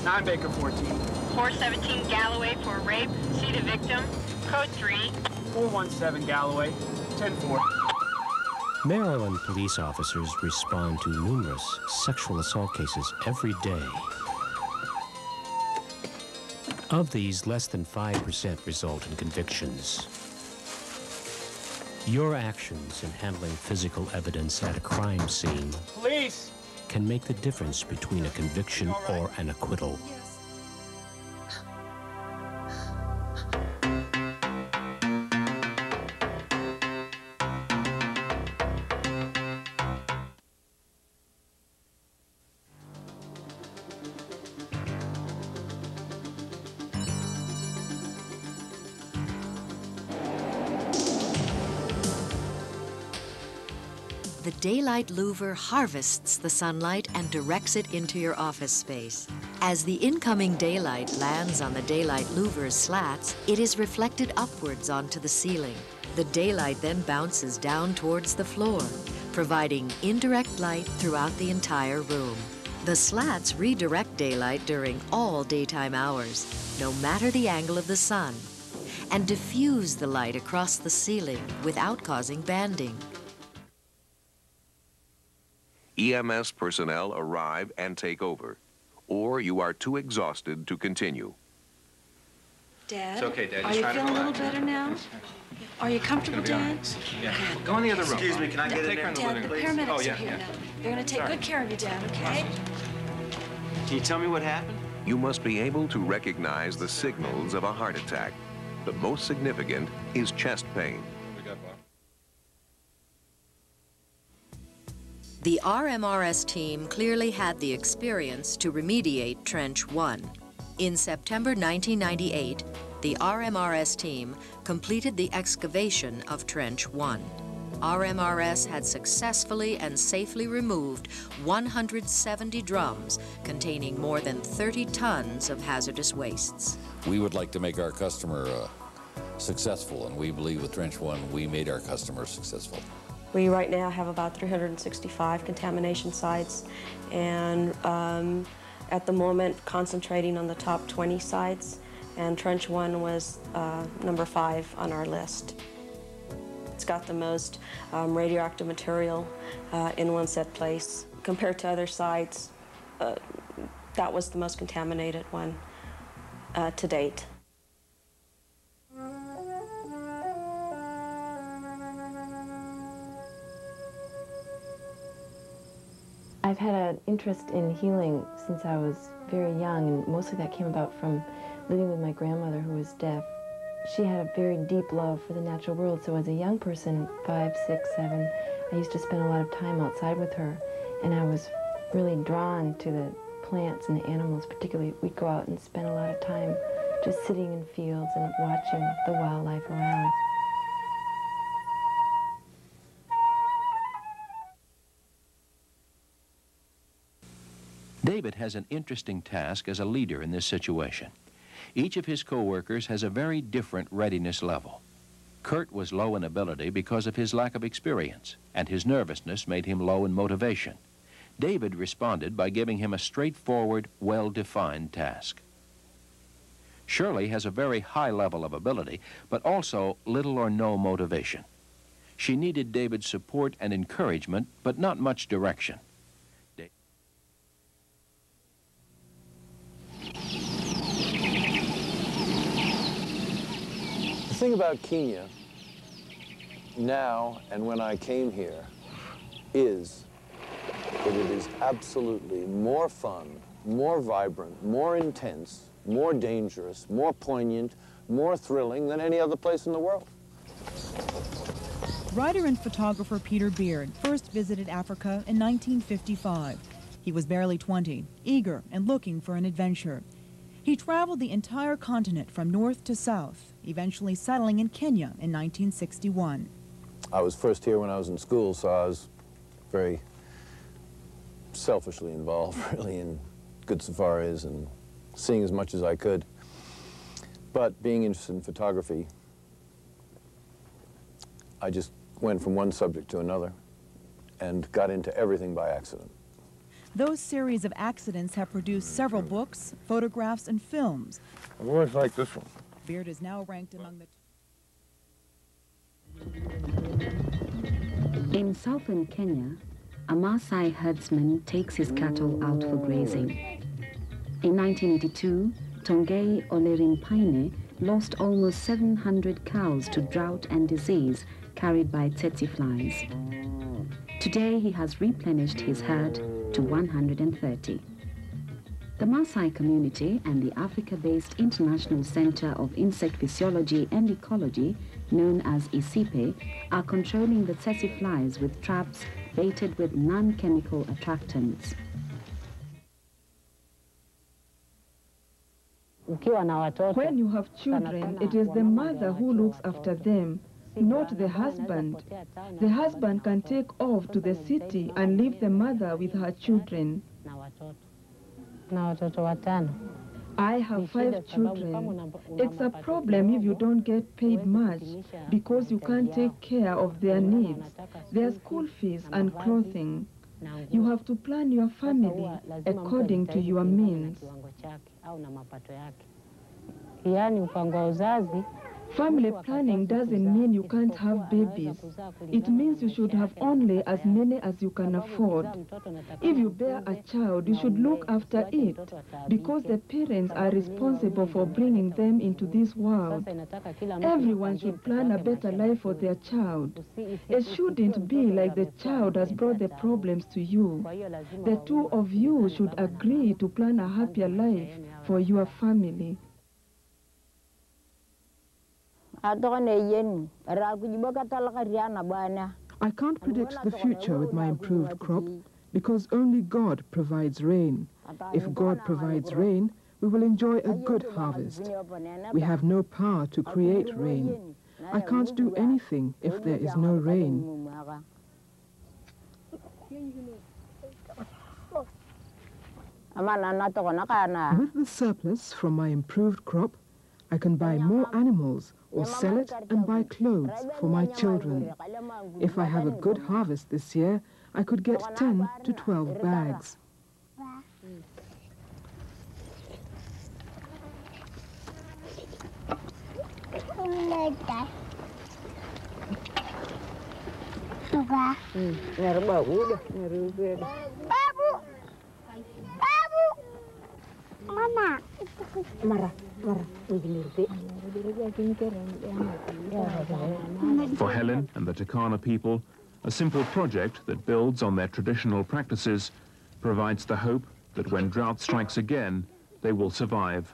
9 Baker 14. 417 Galloway for rape. See the victim. Code 3. 417 Galloway. 10-4. Maryland police officers respond to numerous sexual assault cases every day. Of these, less than 5% result in convictions. Your actions in handling physical evidence at a crime scene Police! can make the difference between a conviction or an acquittal. The daylight louver harvests the sunlight and directs it into your office space. As the incoming daylight lands on the daylight louver's slats, it is reflected upwards onto the ceiling. The daylight then bounces down towards the floor, providing indirect light throughout the entire room. The slats redirect daylight during all daytime hours, no matter the angle of the sun, and diffuse the light across the ceiling without causing banding. EMS personnel arrive and take over, or you are too exhausted to continue. Dad? It's okay, Dad. Are you feeling a little better now? Are you comfortable, Dad? Yeah. Go in the other room. Excuse me, can I get in there? Dad, the paramedics are here now. They're going to take good care of you, Dad, okay? Can you tell me what happened? You must be able to recognize the signals of a heart attack. The most significant is chest pain. The RMRS team clearly had the experience to remediate Trench 1. In September 1998, the RMRS team completed the excavation of Trench 1. RMRS had successfully and safely removed 170 drums containing more than 30 tons of hazardous wastes. We would like to make our customer successful, and we believe with Trench 1 we made our customer successful. We right now have about 365 contamination sites, and at the moment concentrating on the top 20 sites, and Trench 1 was number 5 on our list. It's got the most radioactive material in one set place. Compared to other sites, that was the most contaminated one to date. I've had an interest in healing since I was very young, and mostly that came about from living with my grandmother, who was deaf. She had a very deep love for the natural world, so as a young person, 5, 6, 7, I used to spend a lot of time outside with her, and I was really drawn to the plants and the animals. Particularly, we'd go out and spend a lot of time just sitting in fields and watching the wildlife around. David has an interesting task as a leader in this situation. Each of his co-workers has a very different readiness level. Kurt was low in ability because of his lack of experience, and his nervousness made him low in motivation. David responded by giving him a straightforward, well-defined task. Shirley has a very high level of ability, but also little or no motivation. She needed David's support and encouragement, but not much direction. The thing about Kenya now and when I came here is that it is absolutely more fun, more vibrant, more intense, more dangerous, more poignant, more thrilling than any other place in the world. Writer and photographer Peter Beard first visited Africa in 1955. He was barely 20, eager and looking for an adventure. He traveled the entire continent from north to south, eventually settling in Kenya in 1961. I was first here when I was in school, so I was very selfishly involved, really, in good safaris and seeing as much as I could. But being interested in photography, I just went from one subject to another and got into everything by accident. Those series of accidents have produced several books, photographs, and films. I've always liked this one. Beard is now ranked among the... In southern Kenya, a Maasai herdsman takes his cattle out for grazing. In 1982, Tongei Olerimpaine lost almost 700 cows to drought and disease carried by tsetse flies. Today, he has replenished his herd to 130. The Maasai community and the Africa-based International Center of Insect Physiology and Ecology, known as ICIPE, are controlling the tsetse flies with traps baited with non-chemical attractants. When you have children, it is the mother who looks after them, not the husband. The husband can take off to the city and leave the mother with her children. I have 5 children. It's a problem if you don't get paid much because you can't take care of their needs, their school fees and clothing. You have to plan your family according to your means. Family planning doesn't mean you can't have babies. It means you should have only as many as you can afford. If you bear a child, you should look after it because the parents are responsible for bringing them into this world. Everyone should plan a better life for their child. It shouldn't be like the child has brought the problems to you. The two of you should agree to plan a happier life for your family. I can't predict the future with my improved crop because only God provides rain. If God provides rain, we will enjoy a good harvest. We have no power to create rain. I can't do anything if there is no rain. With the surplus from my improved crop, I can buy more animals or sell it and buy clothes for my children. If I have a good harvest this year, I could get 10 to 12 bags. For Helen and the Turkana people, a simple project that builds on their traditional practices provides the hope that when drought strikes again, they will survive.